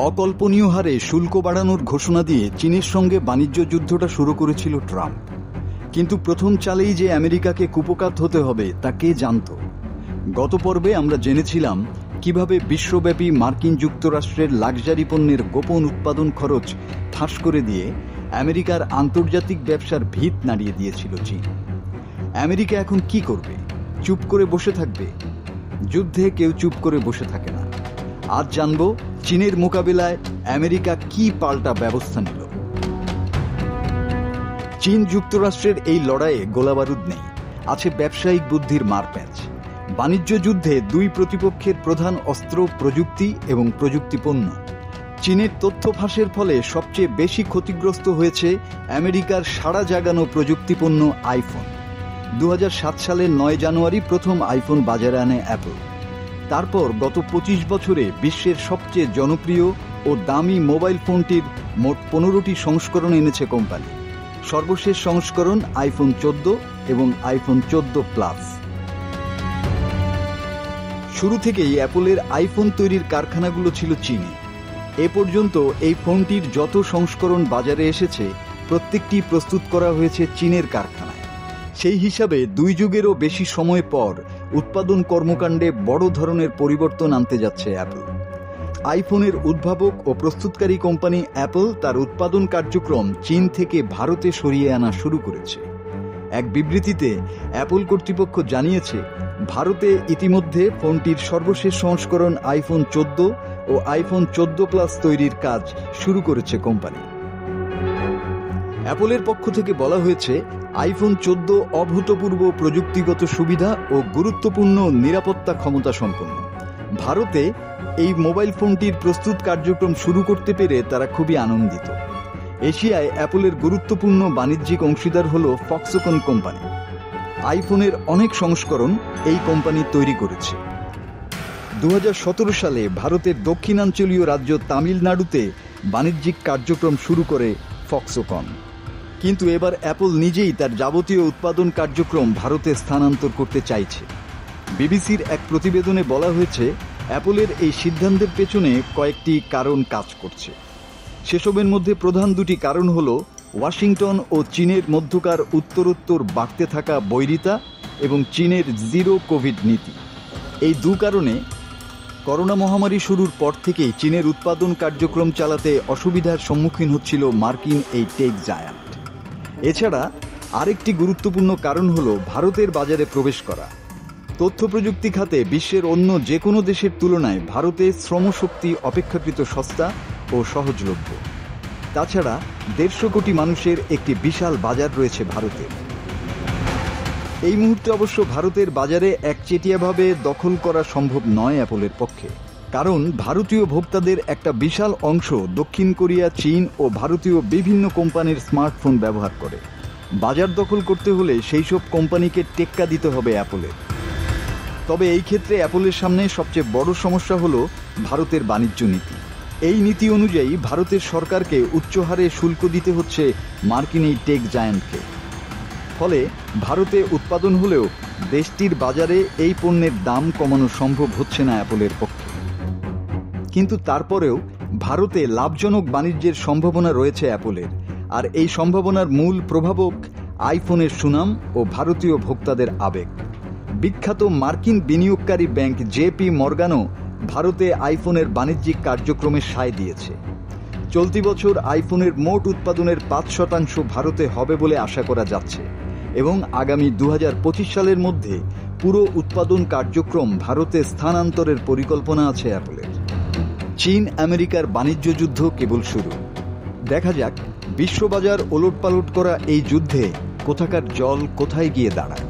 অকল্পনীয় হারে শুল্ক বাড়ানোর ঘোষণা দিয়ে চীনের সঙ্গে বাণিজ্য যুদ্ধটা শুরু করেছিল ট্রাম্প। কিন্তু প্রথম চালেই যে আমেরিকাকে কুপোকাত হতে হবে তা কে জানত? গত পর্বে আমরা জেনেছিলাম কিভাবে বিশ্বব্যাপী মার্কিন যুক্তরাষ্ট্রের লাক্সারি পণ্যের গোপন উৎপাদন খরচ ফাঁস করে দিয়ে আমেরিকার আন্তর্জাতিক ব্যবসার ভিত নাড়িয়ে দিয়েছিল চীন। আমেরিকা এখন কি করবে? চুপ করে বসে থাকবে? যুদ্ধে কেউ চুপ করে বসে থাকে না। আজ জানব চীনের মোকাবিলায় আমেরিকা কি পাল্টা ব্যবস্থা নিল। চীন যুক্তরাষ্ট্রের এই লড়াইয়ে গোলাবারুদ নেই, আছে ব্যবসায়িক বুদ্ধির মারপ্যাঁচ। বাণিজ্য যুদ্ধে দুই প্রতিপক্ষের প্রধান অস্ত্র প্রযুক্তি এবং প্রযুক্তিপণ্য। চীনের তথ্য ফাঁসের ফলে সবচেয়ে বেশি ক্ষতিগ্রস্ত হয়েছে আমেরিকার সাড়া জাগানো প্রযুক্তিপণ্য আইফোন। 2007 সালের 9 জানুয়ারি প্রথম আইফোন বাজারে আনে অ্যাপল। তারপর গত 25 বছরে বিশ্বের সবচেয়ে জনপ্রিয় ও দামি মোবাইল ফোনটির মোট 15টি সংস্করণ এনেছে কোম্পানি। সর্বশেষ সংস্করণ আইফোন 14 এবং আইফোন 14 প্লাস। শুরু থেকেই অ্যাপলের আইফোন তৈরির কারখানাগুলো ছিল চীনে। এ পর্যন্ত এই ফোনটির যত সংস্করণ বাজারে এসেছে প্রত্যেকটি প্রস্তুত করা হয়েছে চীনের কারখানায়। সেই হিসাবে 2 যুগেরও বেশি সময় পর উৎপাদন কর্মকাণ্ডে বড় ধরনের পরিবর্তন আনতে যাচ্ছে অ্যাপল। আইফোনের উদ্ভাবক ও প্রস্তুতকারী কোম্পানি অ্যাপল তার উৎপাদন কার্যক্রম চীন থেকে ভারতে সরিয়ে আনা শুরু করেছে। এক বিবৃতিতে অ্যাপল কর্তৃপক্ষ জানিয়েছে, ভারতে ইতিমধ্যে ফোনটির সর্বশেষ সংস্করণ আইফোন 14 ও আইফোন 14 প্লাস তৈরির কাজ শুরু করেছে কোম্পানি। অ্যাপলের পক্ষ থেকে বলা হয়েছে, আইফোন 14 অভূতপূর্ব প্রযুক্তিগত সুবিধা ও গুরুত্বপূর্ণ নিরাপত্তা ক্ষমতা সম্পন্ন। ভারতে এই মোবাইল ফোনটির প্রস্তুত কার্যক্রম শুরু করতে পেরে তারা খুবই আনন্দিত। এশিয়ায় অ্যাপলের গুরুত্বপূর্ণ বাণিজ্যিক অংশীদার হল ফক্সকন কোম্পানি। আইফোনের অনেক সংস্করণ এই কোম্পানি তৈরি করেছে। 2017 সালে ভারতের দক্ষিণাঞ্চলীয় রাজ্য তামিলনাড়ুতে বাণিজ্যিক কার্যক্রম শুরু করে ফক্সকন। কিন্তু এবার অ্যাপল নিজেই তার যাবতীয় উৎপাদন কার্যক্রম ভারতে স্থানান্তর করতে চাইছে। বিবিসির এক প্রতিবেদনে বলা হয়েছে, অ্যাপলের এই সিদ্ধান্তের পেছনে কয়েকটি কারণ কাজ করছে। সেসবের মধ্যে প্রধান দুটি কারণ হল ওয়াশিংটন ও চীনের মধ্যকার উত্তরোত্তর বাড়তে থাকা বৈরিতা এবং চীনের জিরো কোভিড নীতি। এই দু কারণে করোনা মহামারী শুরুর পর থেকেই চীনের উৎপাদন কার্যক্রম চালাতে অসুবিধার সম্মুখীন হচ্ছিল মার্কিন এই টেক জায়ান্ট। এছাড়া আরেকটি গুরুত্বপূর্ণ কারণ হল ভারতের বাজারে প্রবেশ করা। তথ্য প্রযুক্তি খাতে বিশ্বের অন্য যে কোনো দেশের তুলনায় ভারতে শ্রমশক্তি অপেক্ষাকৃত সস্তা ও সহজলভ্য। তাছাড়া 150 কোটি মানুষের একটি বিশাল বাজার রয়েছে ভারতে। এই মুহূর্তে অবশ্য ভারতের বাজারে একচেটিয়াভাবে দখল করা সম্ভব নয় অ্যাপলের পক্ষে, কারণ ভারতীয় ভোক্তাদের একটা বিশাল অংশ দক্ষিণ কোরিয়া, চীন ও ভারতীয় বিভিন্ন কোম্পানির স্মার্টফোন ব্যবহার করে। বাজার দখল করতে হলে সেই সব কোম্পানিকে টেক্কা দিতে হবে অ্যাপলের। তবে এই ক্ষেত্রে অ্যাপলের সামনে সবচেয়ে বড় সমস্যা হল ভারতের বাণিজ্য নীতি। এই নীতি অনুযায়ী ভারতের সরকারকে উচ্চ হারে শুল্ক দিতে হচ্ছে মার্কিন এই টেক জায়ান্টকে। ফলে ভারতে উৎপাদন হলেও দেশটির বাজারে এই পণ্যের দাম কমানো সম্ভব হচ্ছে না অ্যাপলের পক্ষে। কিন্তু তারপরেও ভারতে লাভজনক বাণিজ্যের সম্ভাবনা রয়েছে অ্যাপলের, আর এই সম্ভাবনার মূল প্রভাবক আইফোনের সুনাম ও ভারতীয় ভোক্তাদের আবেগ। বিখ্যাত মার্কিন বিনিয়োগকারী ব্যাংক জেপি মর্গানও ভারতে আইফোনের বাণিজ্যিক কার্যক্রমে সায় দিয়েছে। চলতি বছর আইফোনের মোট উৎপাদনের 5% ভারতে হবে বলে আশা করা যাচ্ছে এবং আগামী 2025 সালের মধ্যে পুরো উৎপাদন কার্যক্রম ভারতে স্থানান্তরের পরিকল্পনা আছে অ্যাপলের। চীন আমেরিকার বাণিজ্য যুদ্ধ কেবল শুরু। দেখা যাক বিশ্ববাজার ওলটপালট করা এই যুদ্ধে কোথাকার জল কোথায় গিয়ে দাঁড়ায়।